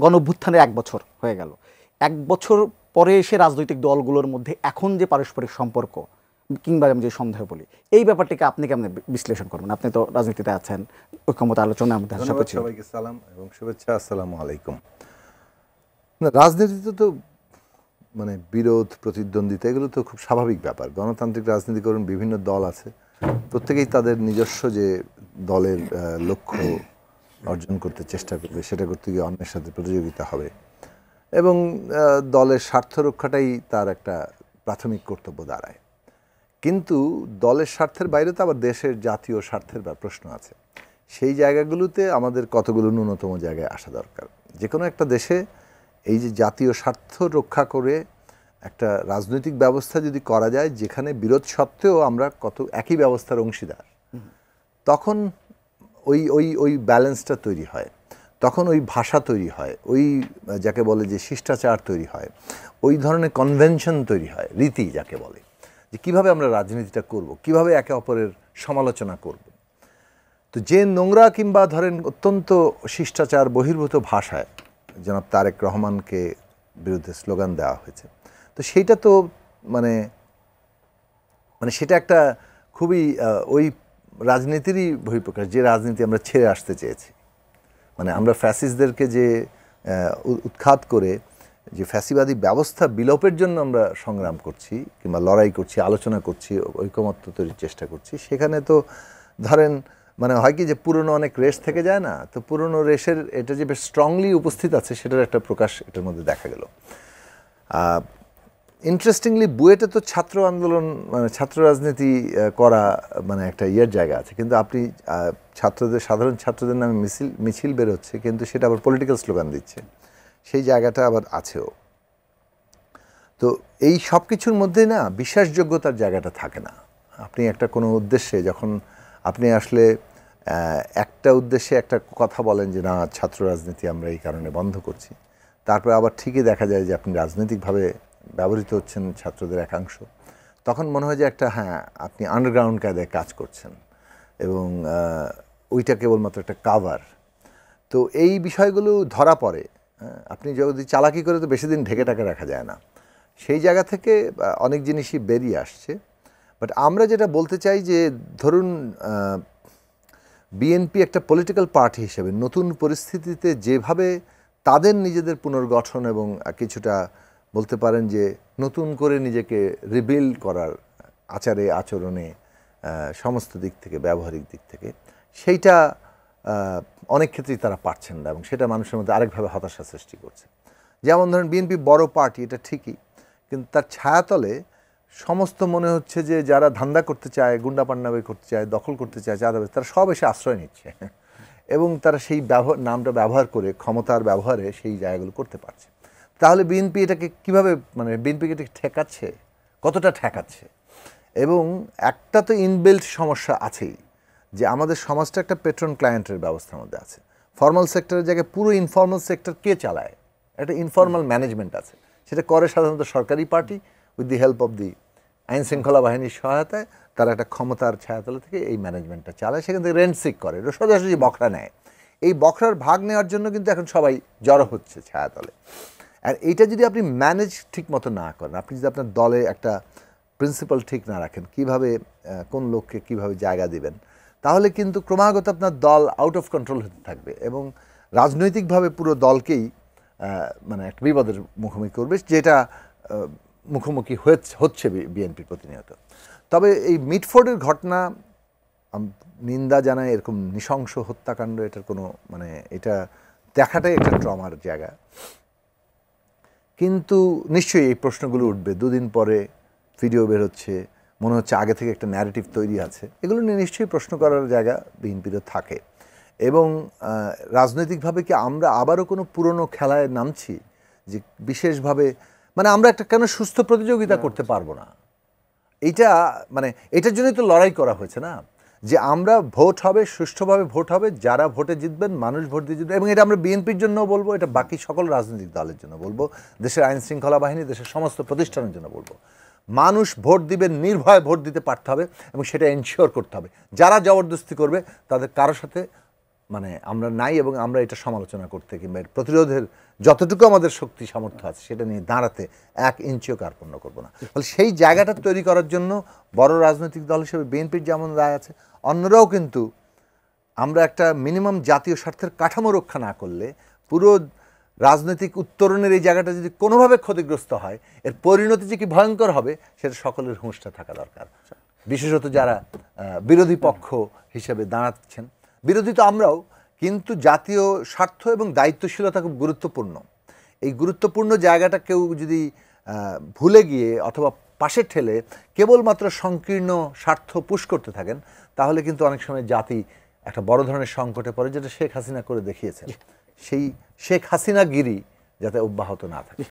গণঅভ্যুত্থানের ১ বছর হয়ে গেল। ১ বছর পরে এসে রাজনৈতিক দলগুলোর মধ্যে এখন যে পারস্পরিক সম্পর্ক কিংবা আমি যে সন্দেহ বলি, এই ব্যাপারটিকে আপনি কেমন বিশ্লেষণ করবেন? আপনি তো রাজনীতিতে আছেন, ঐক্যমত আলোচনা আমাদের ধন্যবাদ সবাইকে, সালাম এবং শুভেচ্ছা। আসসালামু আলাইকুম। রাজনীতিতে তো মানে বিরোধ প্রতিদ্বন্দ্বিতা এগুলো তো খুব স্বাভাবিক ব্যাপার। গণতান্ত্রিক রাজনীতি করুন, বিভিন্ন দল আছে, প্রত্যেকেই তাদের নিজস্ব যে দলের লক্ষ্য অর্জন করতে চেষ্টা করবে, সেটা করতে গিয়ে অন্যের সাথে প্রতিযোগিতা হবে এবং দলের স্বার্থ রক্ষাটাই তার একটা প্রাথমিক কর্তব্য দাঁড়ায়। কিন্তু দলের স্বার্থের বাইরে তো আবার দেশের জাতীয় স্বার্থের প্রশ্ন আছে। সেই জায়গাগুলোতে আমাদের কতগুলো ন্যূনতম জায়গায় আসা দরকার। যে কোনো একটা দেশে এই যে জাতীয় স্বার্থ রক্ষা করে একটা রাজনৈতিক ব্যবস্থা যদি করা যায় যেখানে বিরোধ সত্ত্বেও আমরা কত একই ব্যবস্থার অংশীদার, তখন ওই ওই ওই ব্যালেন্সটা তৈরি হয়, তখন ওই ভাষা তৈরি হয়, ওই যাকে বলে যে শিষ্টাচার তৈরি হয়, ওই ধরনের কনভেনশন তৈরি হয়, রীতি যাকে বলে, যে কীভাবে আমরা রাজনীতিটা করব, কিভাবে একে অপরের সমালোচনা করব। তো যে নোংরা কিংবা ধরেন অত্যন্ত শিষ্টাচার বহির্ভূত ভাষায় জনাব তারেক রহমানকে বিরুদ্ধে স্লোগান দেওয়া হয়েছে, তো সেইটা তো মানে মানে সেটা একটা খুবই ওই রাজনীতিরই বহিঃপ্রকাশ, যে রাজনীতি আমরা ছেড়ে আসতে চেয়েছি। মানে আমরা ফ্যাসিস্টদেরকে যে উৎখাত করে যে ফ্যাসিবাদী ব্যবস্থা বিলোপের জন্য আমরা সংগ্রাম করছি কিংবা লড়াই করছি, আলোচনা করছি, ঐকমত্য তৈরির চেষ্টা করছি, সেখানে তো ধরেন মানে হয় কি যে পুরনো অনেক রেশ থেকে যায় না, তো পুরনো রেশের এটা যে বেশ স্ট্রংলি উপস্থিত আছে সেটার একটা প্রকাশ এটার মধ্যে দেখা গেল। ইন্টারেস্টিংলি বুয়েটে তো ছাত্র আন্দোলন মানে ছাত্র রাজনীতি করা মানে একটা ইয়ের জায়গা আছে, কিন্তু আপনি ছাত্রদের সাধারণ ছাত্রদের নামে মিছিল বেরোচ্ছে, কিন্তু সেটা আবার পলিটিক্যাল স্লোগান দিচ্ছে, সেই জায়গাটা আবার আছেও। তো এই সব কিছুর মধ্যে না বিশ্বাসযোগ্যতার জায়গাটা থাকে না। আপনি একটা কোনো উদ্দেশ্যে যখন আপনি আসলে একটা উদ্দেশ্যে একটা কথা বলেন যে না ছাত্র রাজনীতি আমরা এই কারণে বন্ধ করছি, তারপরে আবার ঠিকই দেখা যায় যে আপনি রাজনৈতিকভাবে ব্যবহৃত হচ্ছেন ছাত্রদের একাংশ, তখন মনে হয় যে একটা হ্যাঁ আপনি আন্ডারগ্রাউন্ড কায়দায় কাজ করছেন এবং ওইটা কেবলমাত্র একটা কাভার। তো এই বিষয়গুলো ধরা পড়ে। আপনি যদি চালাকি করে তো বেশি দিন ঢেকে টাকে রাখা যায় না, সেই জায়গা থেকে অনেক জিনিসই বেরিয়ে আসছে। বাট আমরা যেটা বলতে চাই যে ধরুন বিএনপি একটা পলিটিক্যাল পার্টি হিসেবে নতুন পরিস্থিতিতে যেভাবে তাদের নিজেদের পুনর্গঠন এবং কিছুটা বলতে পারেন যে নতুন করে নিজেকে রিবিল্ড করার আচারে আচরণে সমস্ত দিক থেকে ব্যবহারিক দিক থেকে সেইটা অনেক ক্ষেত্রেই তারা পারছেন না এবং সেটা মানুষের মধ্যে আরেকভাবে হতাশা সৃষ্টি করছে। যেমন ধরেন বিএনপি বড় পার্টি, এটা ঠিকই, কিন্তু তার ছায়াতলে সমস্ত মনে হচ্ছে যে যারা ধান্দা করতে চায়, গুন্ডা পান্ডামি করতে চায়, দখল করতে চায়, চাঁদাবাজ, তারা সব এসে আশ্রয় নিচ্ছে এবং তারা সেই নামটা ব্যবহার করে ক্ষমতার ব্যবহারে সেই জায়গাগুলো করতে পারছে। তাহলে বিএনপি এটাকে কীভাবে মানে বিএনপিকে এটাকে ঠেকাচ্ছে, কতটা ঠেকাচ্ছে? এবং একটা তো ইনবিল্ট সমস্যা আছেই যে আমাদের সমাজটা একটা পেট্রন ক্লায়েন্টের ব্যবস্থার মধ্যে আছে। ফর্মাল সেক্টরের জায়গায় পুরো ইনফর্মাল সেক্টর কে চালায়? একটা ইনফর্মাল ম্যানেজমেন্ট আছে, সেটা করে সাধারণত সরকারি party with the help of the আইন শৃঙ্খলা বাহিনীর সহায়তায়। তারা একটা ক্ষমতার ছায়াতলে থেকে এই ম্যানেজমেন্টটা চালায়, সেখান থেকে রেন্ট সিক করে, সোজাসুজি বখরা নেয়। এই বখরার ভাগ নেওয়ার জন্য কিন্তু এখন সবাই জড়ো হচ্ছে ছায়াতলে। আর এইটা যদি আপনি ম্যানেজ ঠিক মতো না করেন, আপনি যদি আপনার দলে একটা প্রিন্সিপাল ঠিক না রাখেন, কিভাবে কোন লোককে কিভাবে জায়গা দিবেন, তাহলে কিন্তু ক্রমাগত আপনার দল আউট অফ কন্ট্রোল হতে থাকবে এবং রাজনৈতিকভাবে পুরো দলকেই মানে একটা বিপদের মুখোমুখি করবে, যেটা মুখোমুখি হচ্ছে বিএনপির প্রতিনিয়ত। তবে এই মিটফোর্ডের ঘটনা নিন্দা জানায়, এরকম নৃশংস হত্যাকাণ্ড, এটার কোনো মানে এটা দেখাটাই একটা ট্রমার জায়গা। কিন্তু নিশ্চয়ই এই প্রশ্নগুলো উঠবে, দুদিন পরে ভিডিও বের হচ্ছে, মনে হচ্ছে আগে থেকে একটা ন্যারেটিভ তৈরি আছে, এগুলো নিয়ে নিশ্চয়ই প্রশ্ন করার জায়গা বিএনপিরও থাকে। এবং রাজনৈতিকভাবে কি আমরা আবারও কোনো পুরনো খেলায় নামছি যে বিশেষভাবে মানে আমরা একটা কেন সুস্থ প্রতিযোগিতা করতে পারবো না? এইটা মানে এটার জন্যই তো লড়াই করা হয়েছে না, যে আমরা ভোট হবে, সুষ্ঠুভাবে ভোট হবে, যারা ভোটে জিতবেন মানুষ ভোট দিয়ে জিতবে। এবং এটা আমরা বিএনপির জন্য বলবো, এটা বাকি সকল রাজনৈতিক দলের জন্য বলবো, দেশের আইন শৃঙ্খলা বাহিনী, দেশের সমস্ত প্রতিষ্ঠানের জন্য বলবো, মানুষ ভোট দিবেন, নির্ভয়ে ভোট দিতে পারতে হবে এবং সেটা এনশিওর করতে হবে। যারা জবরদস্তি করবে তাদের কারোর সাথে মানে আমরা নাই, এবং আমরা এটা সমালোচনা করতে কিংবা এর প্রতিরোধের যতটুকু আমাদের শক্তি সামর্থ্য আছে সেটা নিয়ে দাঁড়াতে 1 ইঞ্চিও কার্পণ্য করবো না। ফলে সেই জায়গাটা তৈরি করার জন্য বড় রাজনৈতিক দল হিসেবে বিএনপির যেমন রায় আছে, অন্যরাও কিন্তু আমরা একটা মিনিমাম জাতীয় স্বার্থের কাঠামো রক্ষা না করলে পুরো রাজনৈতিক উত্তরণের এই জায়গাটা যদি কোনোভাবে ক্ষতিগ্রস্ত হয়, এর পরিণতি যে কি ভয়ঙ্কর হবে সেটা সকলের হুঁশটা থাকা দরকার। বিশেষত যারা বিরোধী পক্ষ হিসেবে দাঁড়াচ্ছেন, বিরোধী তো আমরাও, কিন্তু জাতীয় স্বার্থ এবং দায়িত্বশীলতা খুব গুরুত্বপূর্ণ। এই গুরুত্বপূর্ণ জায়গাটা কেউ যদি ভুলে গিয়ে অথবা পাশে ঠেলে কেবলমাত্র সংকীর্ণ স্বার্থ পুশ করতে থাকেন, তাহলে কিন্তু অনেক সময় জাতি একটা বড় ধরনের সংকটে পড়ে, যেটা শেখ হাসিনা করে দেখিয়েছেন। সেই শেখ হাসিনা গিরি যাতে অব্যাহত না থাকে।